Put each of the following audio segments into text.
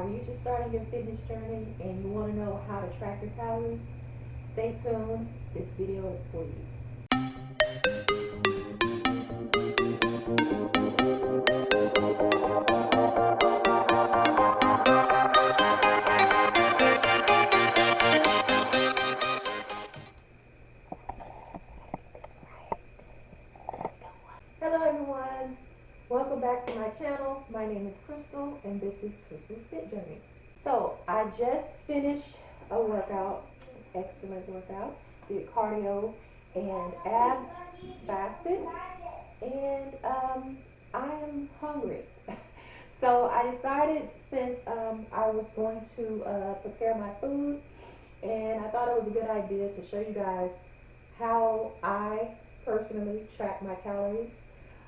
Are you just starting your fitness journey and you want to know how to track your calories? Stay tuned. This video is for you. Hello everyone. Welcome back to my channel. My name is Crystal and this is Crystal's Fit Journey. So I just finished a workout, excellent workout. Did cardio and abs, fasted, and I am hungry. So I decided, since I was going to prepare my food, and I thought it was a good idea to show you guys how I personally track my calories.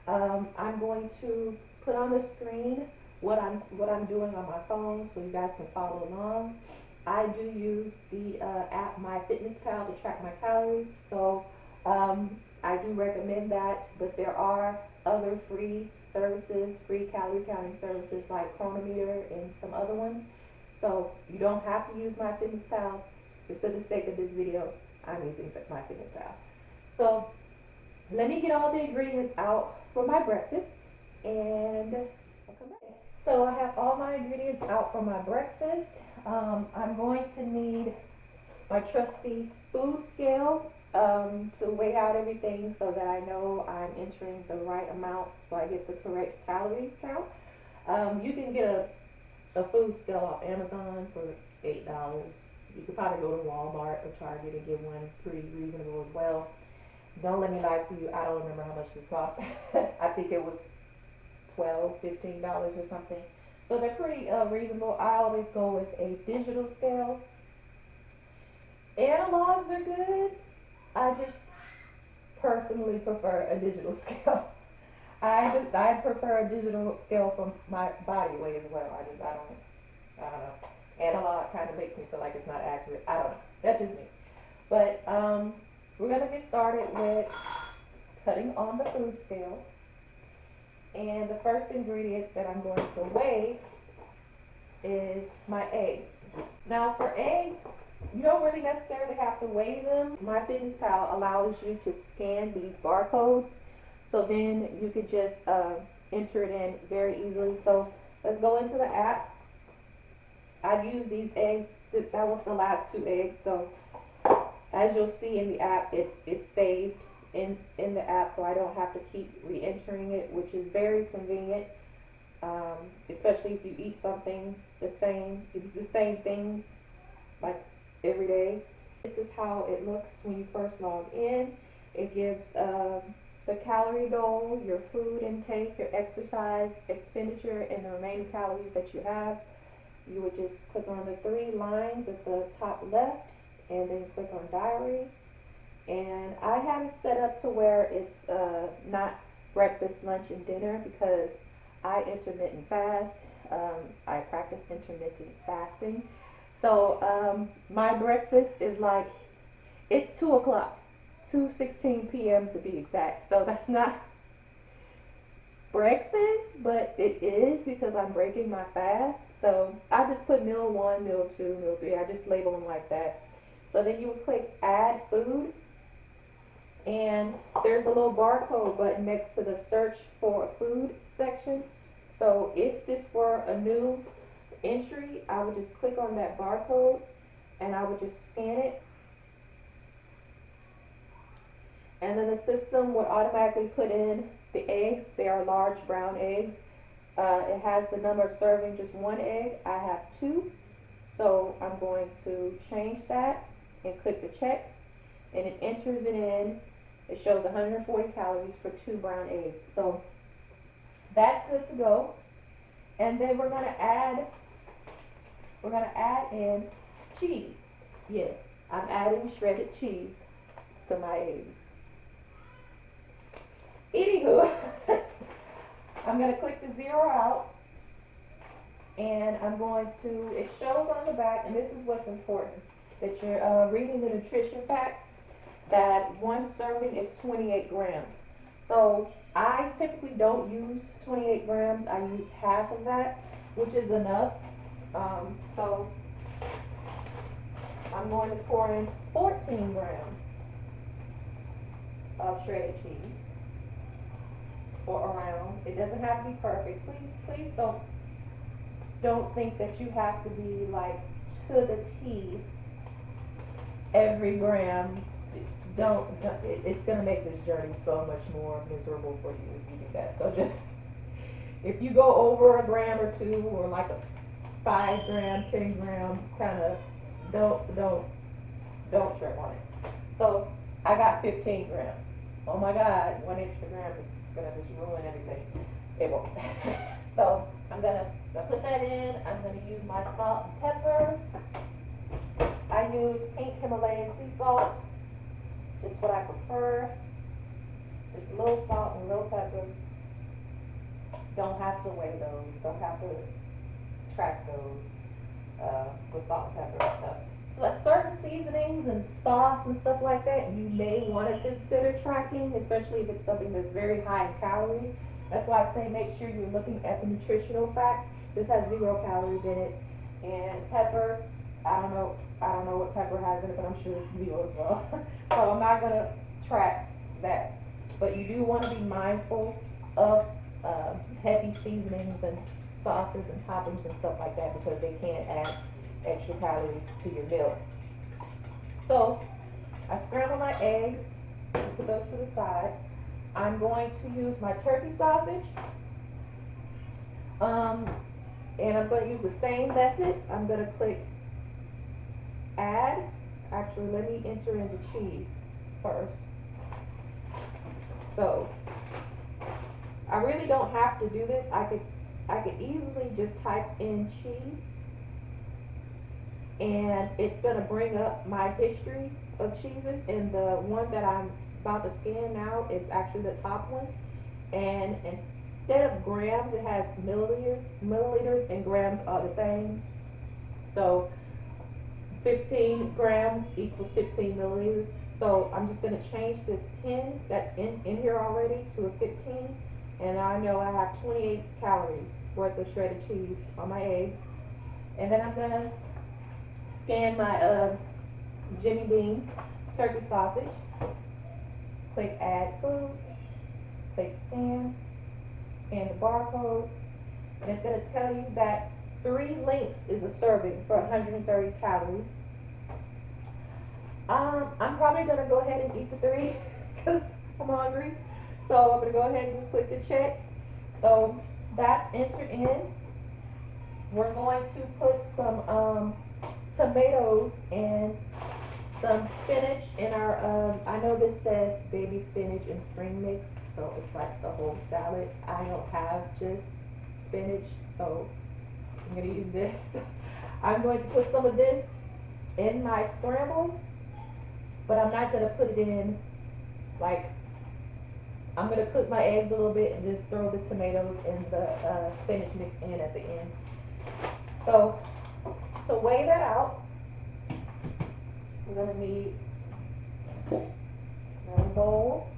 I'm going to put on the screen what I'm doing on my phone so you guys can follow along. I do use the app MyFitnessPal to track my calories, so I do recommend that. But there are other free services, free calorie counting services like Chronometer and some other ones. So you don't have to use MyFitnessPal. Just for the sake of this video, I'm using MyFitnessPal. So let me get all the ingredients out for my breakfast and I'll come back. So I have all my ingredients out for my breakfast. I'm going to need my trusty food scale to weigh out everything so that I know I'm entering the right amount so I get the correct calorie count. You can get a food scale off Amazon for $8. You could probably go to Walmart or Target and get one pretty reasonable as well. Don't let me lie to you, I don't remember how much this cost. I think it was $12, $15 or something. So they're pretty reasonable. I always go with a digital scale. Analogs are good. I just personally prefer a digital scale. I prefer a digital scale for my body weight as well. I don't know. Analog kind of makes me feel like it's not accurate. I don't know. That's just me. But we're going to get started with cutting on the food scale. And the first ingredients that I'm going to weigh is my eggs. Now for eggs, you don't really necessarily have to weigh them. MyFitnessPal allows you to scan these barcodes, so then you could just enter it in very easily. So let's go into the app. I've used these eggs. That was the last 2 eggs. So as you'll see in the app, it's saved in the app, so I don't have to keep re-entering it, which is very convenient, especially if you eat something the same things like every day. This is how it looks when you first log in. It gives the calorie goal, your food intake, your exercise expenditure, and the remaining calories that you have. You would just click on the 3 lines at the top left and then click on diary. And I have it set up to where it's not breakfast, lunch, and dinner because I intermittent fast. I practice intermittent fasting. So my breakfast is like, it's 2 o'clock, 2:16 p.m. to be exact. So that's not breakfast, but it is because I'm breaking my fast. So I just put meal 1, meal 2, meal 3. I just label them like that. So then you would click add food, and there's a little barcode button next to the search for food section. So if this were a new entry, I would just click on that barcode and I would just scan it. And then the system would automatically put in the eggs. They are large brown eggs. It has the number of serving, just 1 egg. I have 2. So I'm going to change that and click the check, and it enters it in. It shows 140 calories for 2 brown eggs. So that's good to go. And then we're gonna add in cheese. Yes, I'm adding shredded cheese to my eggs. Anywho, I'm gonna click the 0 out, and I'm going to, it shows on the back, and this is what's important, that you're reading the nutrition facts, that 1 serving is 28 grams. So I typically don't use 28 grams. I use half of that, which is enough So I'm going to pour in 14 grams of shredded cheese, or around. It doesn't have to be perfect. Please don't think that you have to be like to the T every gram. It's gonna make this journey so much more miserable for you if you do that. So just, if you go over a gram or two, or like a 5 gram, 10 gram, kind of, don't trip on it. So I got 15 grams. Oh my God, 1 extra gram is gonna just ruin everything. It won't. So I'm gonna put that in. I'm gonna use my salt and pepper. I use pink Himalayan sea salt, just what I prefer. Just a little salt and a little pepper. Don't have to weigh those. Don't have to track those with salt and pepper and stuff. So like certain seasonings and sauce and stuff like that, you may want to consider tracking, especially if it's something that's very high in calorie. That's why I say make sure you're looking at the nutritional facts. This has 0 calories in it. And pepper, I don't know what pepper has in it, but I'm sure it's 0 as well. So I'm not gonna track that. But you do want to be mindful of heavy seasonings and sauces and toppings and stuff like that, because they can add extra calories to your meal. So I scramble my eggs, put those to the side. I'm going to use my turkey sausage, and I'm going to use the same method. I'm going to click add. Actually, let me enter in the cheese first. So I really don't have to do this. I could easily just type in cheese, and it's going to bring up my history of cheeses, and the one that I'm about to scan now is actually the top one. And instead of grams, it has milliliters, and grams are the same. So 15 grams equals 15 milliliters. So I'm just going to change this 10 that's in here already to a 15, and I know I have 28 calories worth of shredded cheese on my eggs. And then I'm going to scan my Jimmy Bean turkey sausage. Click add food, click scan the barcode, and it's going to tell you that 3 links is a serving for 130 calories. I'm probably going to go ahead and eat the 3 because I'm hungry. So I'm going to go ahead and just click the check. So that's entered in. We're going to put some tomatoes and some spinach in our, I know this says baby spinach and spring mix, so it's like the whole salad. I don't have just spinach, so I'm going to use this. I'm going to put some of this in my scramble, but I'm not going to put it in, like, I'm going to cook my eggs a little bit and just throw the tomatoes and the spinach mix in at the end. So to weigh that out, we're going to need another bowl.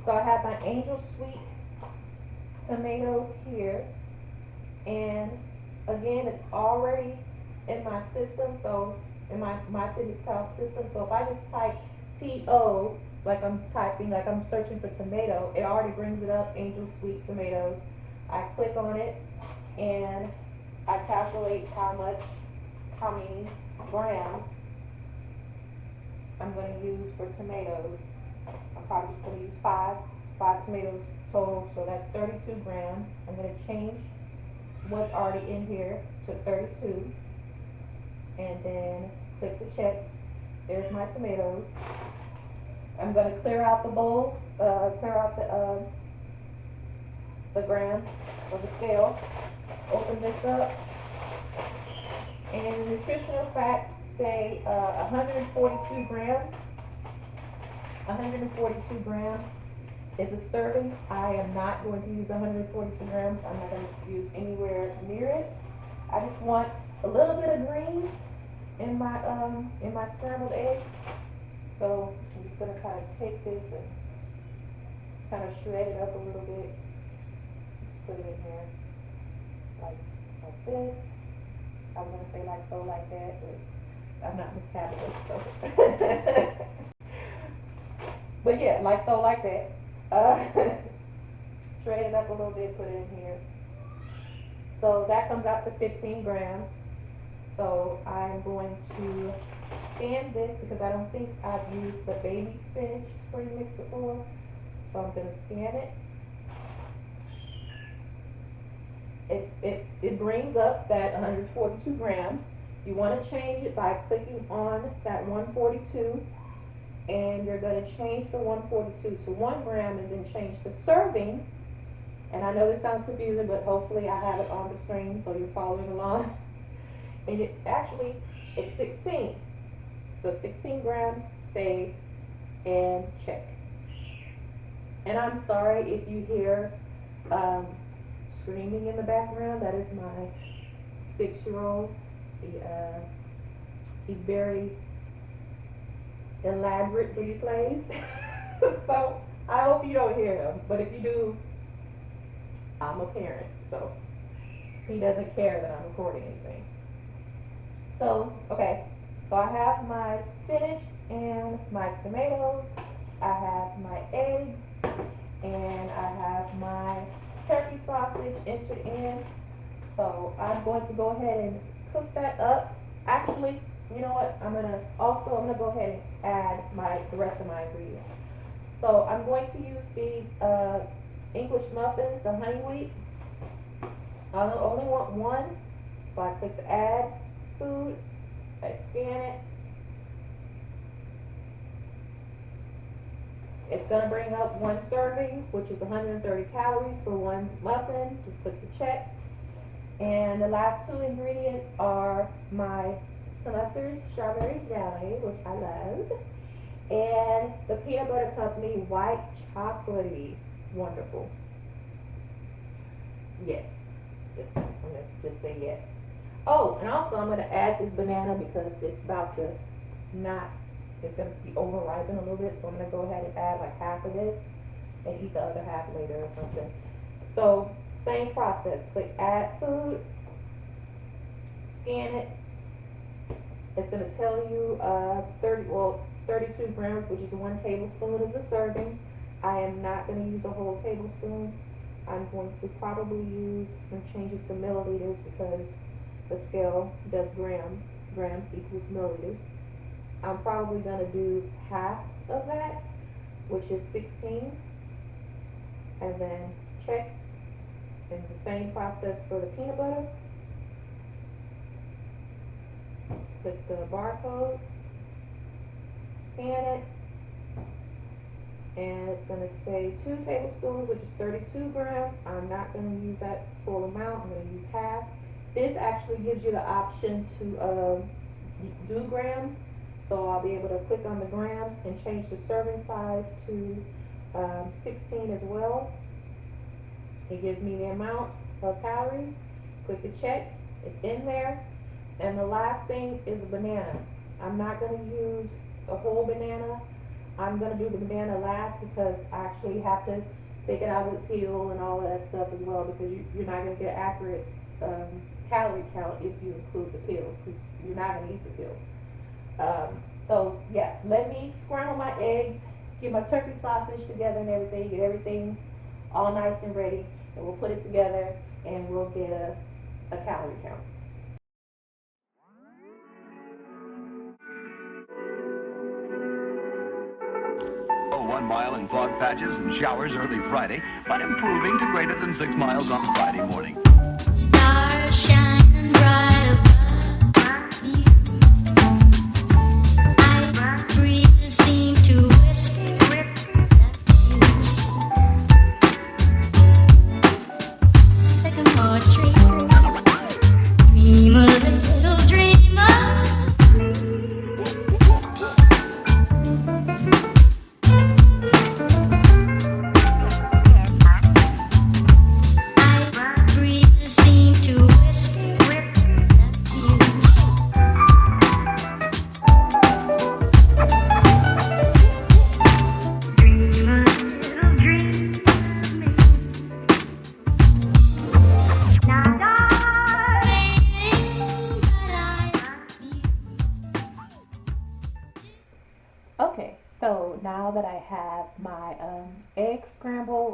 So I have my angel sweet tomatoes here, and again, it's already in my system, so in my Fitness Pal system. So if I just type TO, like I'm searching for tomato, it already brings it up, angel sweet tomatoes. I click on it and I calculate how many grams I'm going to use for tomatoes. I'm probably just going to use five tomatoes total, so that's 32 grams. I'm going to change what's already in here to 32, and then click the check. There's my tomatoes. I'm going to clear out the bowl, clear out the grams of the scale. Open this up, and the nutritional facts say 142 grams. 142 grams is a serving. I am not going to use 142 grams. I'm not going to use anywhere near it. I just want a little bit of greens in my scrambled eggs. So I'm just going to kind of take this and kind of shred it up a little bit. Just put it in here like like this. I was gonna say like so, like that, but I'm not Miss Fabulous, so. But yeah, like so, like that. Straighten it up a little bit, put it in here. So that comes out to 15 grams. So I'm going to scan this because I don't think I've used the baby spinach spring mix before. So I'm going to scan it. It brings up that 142 grams. You want to change it by clicking on that 142, and you're going to change the 142 to 1 gram and then change the serving. And I know this sounds confusing, but hopefully I have it on the screen so you're following along. And it actually, it's 16. So 16 grams, save, and check. And I'm sorry if you hear screaming in the background. That is my 6-year-old. He's very elaborate when he plays. So I hope you don't hear him. But if you do, I'm a parent, so he doesn't care that I'm recording anything. So, okay, so I have my spinach and my tomatoes, I have my eggs, and I have my turkey sausage entered in. So I'm going to go ahead and cook that up. Actually, you know what, I'm gonna go ahead and add the rest of my ingredients. So I'm going to use these English muffins, the honey wheat. I only want one, so I click the add food, I scan it. It's going to bring up 1 serving, which is 130 calories for 1 muffin. Just click the check. And the last 2 ingredients are my Smucker's strawberry jelly, which I love, and the Peanut Butter Company white chocolatey. Wonderful. Yes. I'm going to just say yes. Oh, and also I'm going to add this banana because it's about to it's going to be overripened a little bit. So I'm going to go ahead and add like half of this and eat the other half later or something. So same process. Click add food. Scan it. It's going to tell you 32 grams, which is 1 tablespoon is a serving. I am not going to use a whole tablespoon. I'm going to probably use and change it to milliliters because the scale does grams. Grams equals milliliters. I'm probably going to do half of that, which is 16. And then check. And the same process for the peanut butter. Click the barcode. Scan it. And it's going to say 2 tablespoons, which is 32 grams. I'm not going to use that full amount. I'm going to use half. This actually gives you the option to do grams. So I'll be able to click on the grams and change the serving size to 16 as well. It gives me the amount of calories. Click the check. It's in there. And the last thing is a banana. I'm not going to use a whole banana. I'm going to do the banana last because I actually have to take it out of the peel and all of that stuff as well, because you're not going to get accurate calorie count if you include the peel, because you're not going to eat the peel. So yeah, let me scramble my eggs, get my turkey sausage together and everything, get everything all nice and ready, and we'll put it together and we'll get a calorie count. Oh, 1 mile in fog patches and showers early Friday, but improving to greater than 6 miles on Friday morning. Stars shining bright above me. Night breezes seem to whisper sycamore tree. Dream a little dreamer. Night breezes seem to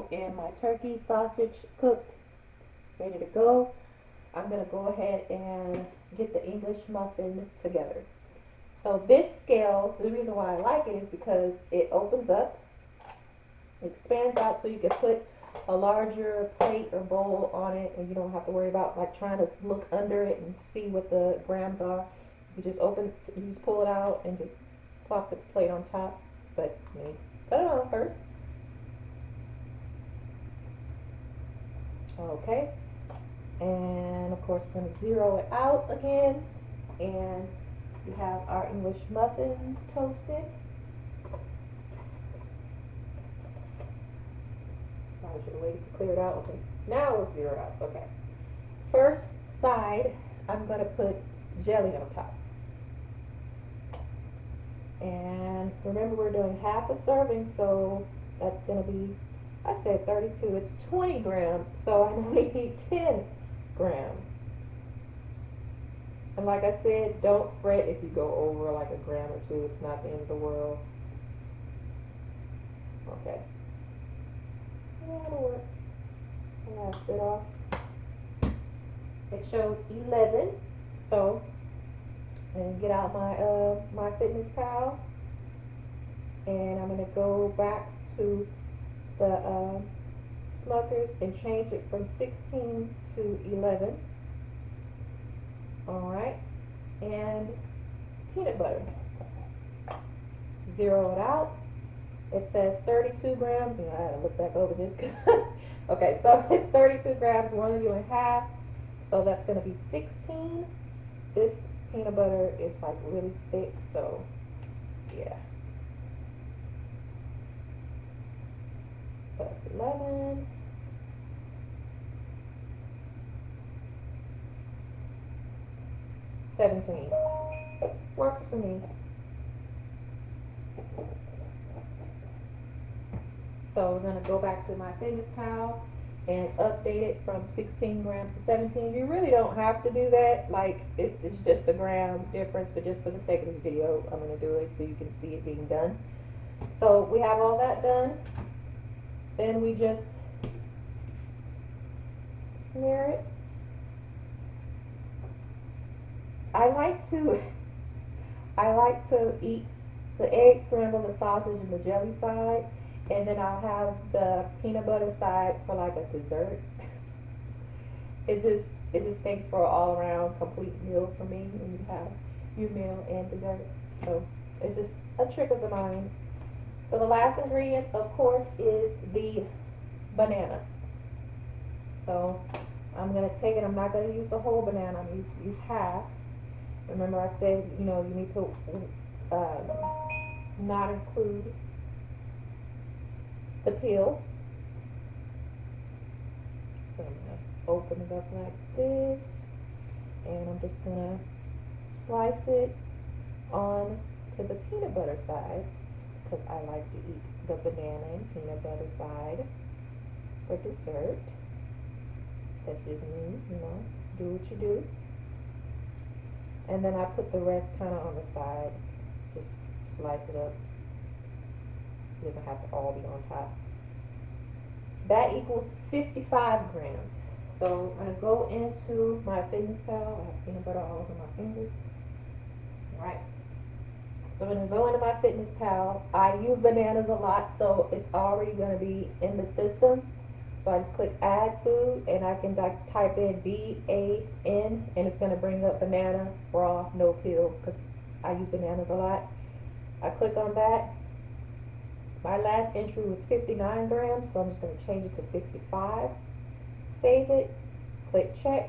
tomato, and my turkey sausage cooked, ready to go, I'm going to go ahead and get the English muffin together. So this scale, the reason why I like it is because it opens up, it expands out so you can put a larger plate or bowl on it, and you don't have to worry about like trying to look under it and see what the grams are. You just pull it out and just plop the plate on top. But let me put it on first. Okay, and of course we're going to zero it out again, and we have our English muffin toasted. Probably should have waited to clear it out. Okay, now we'll zero out. Okay, first side, I'm going to put jelly on top. And remember, we're doing half a serving, so that's going to be, I said 32, it's 20 grams, so I only need 10 grams. And like I said, don't fret if you go over like a gram or two, it's not the end of the world. Okay. Yeah, that'll work. Last bit off. It shows 11, so and get out my Fitness Pal, and I'm gonna go back to the Smuckers and change it from 16 to 11. All right, and peanut butter. Zero it out. It says 32 grams. I had to look back over this. Okay, so it's 32 grams. We're only doing half, so that's gonna be 16. This peanut butter is like really thick, so yeah. So that's 11. $17. Works for me. So we're going to go back to my Fitness Pal and update it from 16 grams to 17. You really don't have to do that. Like, it's just a gram difference, but just for the sake of this video, I'm going to do it so you can see it being done. So we have all that done. Then we just smear it. I like to eat the egg scramble, the sausage, and the jelly side, and then I'll have the peanut butter side for like a dessert. It just makes for an all around complete meal for me when you have your meal and dessert. So it's just a trick of the mind. So the last ingredient, of course, is the banana. So I'm gonna take it. I'm not gonna use the whole banana. I'm gonna use half. Remember, I said, you know, you need to not include the peel. So I'm going to open it up like this, and I'm just going to slice it on to the peanut butter side, because I like to eat the banana and peanut butter side for dessert. That's just me, you know, do what you do. And then I put the rest kind of on the side, just slice it up. It doesn't have to all be on top. That equals 55 grams. So I'm going to go into my Fitness Pal. I have peanut butter all over my fingers. Alright. So I'm going to go into my Fitness Pal. I use bananas a lot, so it's already going to be in the system. So I just click add food, and I can type in B.A.N, and it's going to bring up banana, raw, no peel, because I use bananas a lot. I click on that. My last entry was 59 grams, so I'm just going to change it to 55. Save it, click check,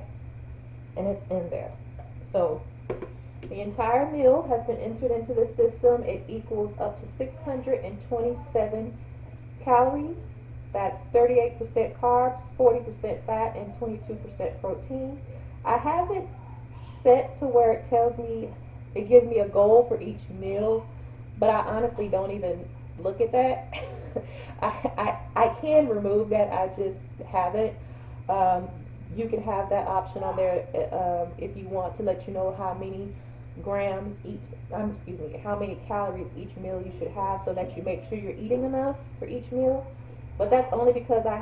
and it's in there. So the entire meal has been entered into the system. It equals up to 627 calories. That's 38% carbs, 40% fat, and 22% protein. I have it set to where it tells me, it gives me a goal for each meal, but I honestly don't even look at that. I can remove that, I just haven't. You can have that option on there if you want to let you know how many grams each, how many calories each meal you should have, so that you make sure you're eating enough for each meal. But that's only because I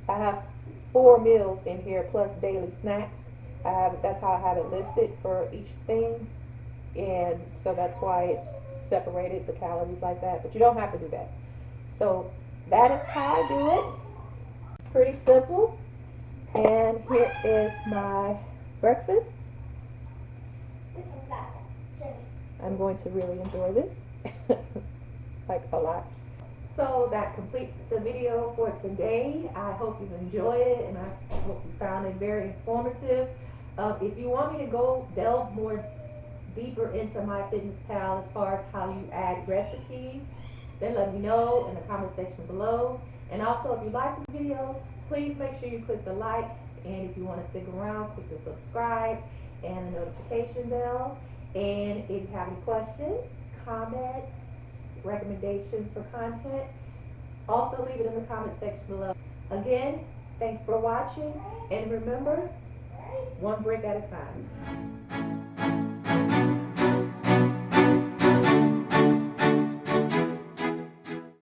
have 4 meals in here plus daily snacks. That's how I have it listed for each thing, and so that's why it's separated the calories like that. But you don't have to do that. So that is how I do it. Pretty simple. And here is my breakfast. I'm going to really enjoy this, like a lot. So that completes the video for today. I hope you've enjoyed it, and I hope you found it very informative. If you want me to go delve more deeper into MyFitnessPal as far as how you add recipes, then let me know in the comment section below. And also, if you like the video, please make sure you click the like, and if you want to stick around, click the subscribe and the notification bell. And if you have any questions, comments, recommendations for content, also leave it in the comment section below. Again, thanks for watching, and remember, one brick at a time.